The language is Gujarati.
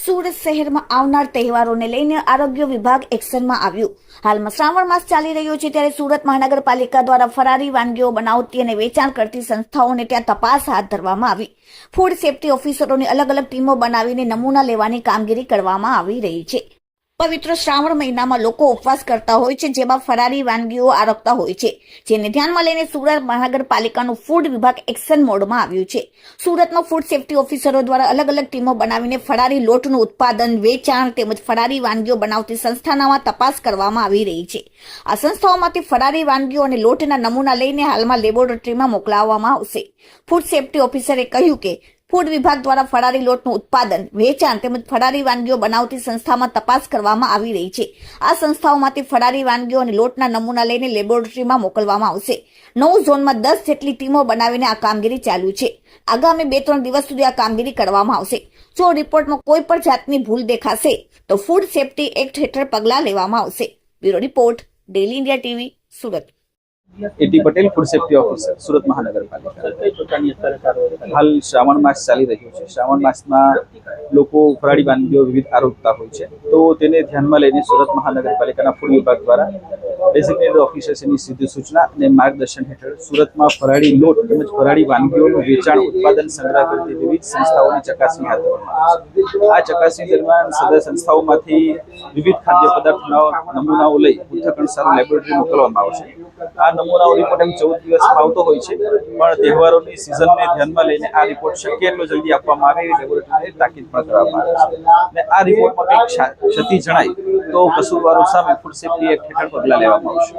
સુરત શહેરમાં આવનાર તહેવારોને લઈને આરોગ્ય વિભાગ એક્શનમાં આવ્યું। હાલમાં શ્રાવણ માસ ચાલી રહ્યો છે ત્યારે સુરત મહાનગરપાલિકા દ્વારા ફરારી વાનગીઓ બનાવતી અને વેચાણ કરતી સંસ્થાઓને ત્યાં તપાસ હાથ ધરવામાં આવી। ફૂડ સેફ્ટી ઓફિસરોની અલગ અલગ ટીમો બનાવીને નમૂના લેવાની કામગીરી કરવામાં આવી રહી છે। પવિત્ર શ્રાવણ મહિનામાં લોકો ઉપવાસ કરતા હોય છે, જેમાં ફરારી વાનગીઓ આરોગતા હોય છે, જેને ધ્યાનમાં લઈને સુરત મહાનગરપાલિકાનું ફૂડ વિભાગ એક્શન મોડમાં આવ્યું છે। સુરતમાં ફૂડ સેફ્ટી ઓફિસરો દ્વારા અલગ અલગ ટીમો બનાવીને ફરારી લોટનું ઉત્પાદન, વેચાણ તેમજ ફરારી વાનગીઓ બનાવતી સંસ્થાઓમાં તપાસ કરવામાં આવી રહી છે। આ સંસ્થાઓમાંથી ફરારી વાનગીઓ અને લોટના નમૂના લઈને હાલમાં લેબોરેટરીમાં મોકલાવવામાં આવશે। ફૂડ સેફ્ટી ઓફિસરે કહ્યું કે ફૂડ વિભાગ દ્વારા ફરારી લોટનું ઉત્પાદન, વેચાણ તેમજ ફરારી વાનગીઓ બનાવતી સંસ્થામાં તપાસ કરવામાં આવી રહી છે। આ સંસ્થાઓમાંથી ફરારી વાનગીઓ અને લોટના નમૂના લઈને લેબોરેટરીમાં મોકલવામાં આવશે। 9 ઝોનમાં 10 જેટલી ટીમો બનાવીને આ કામગીરી ચાલુ છે। આગામી 2-3 દિવસ સુધી આ કામગીરી કરવામાં આવશે। જો રિપોર્ટમાં કોઈ પણ જાતની ભૂલ દેખાશે તો ફૂડ સેફ્ટી એક્ટ હેઠળ પગલાં લેવામાં આવશે। Bureau report, daily India TV, Surat. A T Patel food safety officer Surat महानगरपालिका। हाल श्रावण मास चाली रह्यो छे। श्रावण मासमां लोको फराળી વાનગીઓ વિવિધ આરોગતા હોય છે, તો તેને ધ્યાનમાં લઈને સુરત મહાનગરપાલિકાના ફૂડ વિભાગ દ્વારા ડેઝિગ્નેટેડ ઓફિસર્સની સીધી સૂચના અને માર્ગદર્શન હેઠળ સુરતમાં ફરાળી લોટ તેમજ ફરાળી વાનગીઓનું વેચાણ, ઉત્પાદન, સંગ્રહ કરતી વિવિધ સંસ્થાઓની ચકાસણી હાથ ધરવામાં આવે છે। આ ચકાસણી દરમિયાન સદર સંસ્થાઓમાંથી વિવિધ ખાદ્ય પદાર્થોના નમૂનાઓ લઈ પૃથ્થકરણ લેબોરેટરી મોકલવામાં આવશે। આ નમૂનાઓ રિપોર્ટ એમ 14 દિવસમાં આવતો હોય છે, પણ તહેવારોની સિઝનને ધ્યાનમાં લઈને આ રિપોર્ટ શક્ય એટલો જલ્દી આપવામાં આવે એવી લેબોરેટરીને તાકીદ પણ કરવામાં આવે છે। અને આ રિપોર્ટમાં કંઈક ક્ષતિ જણાય તો કસૂરવારો સામે ફૂડ સેફ્ટી એક્ટ હેઠળ પગલાં લેવામાં આવશે।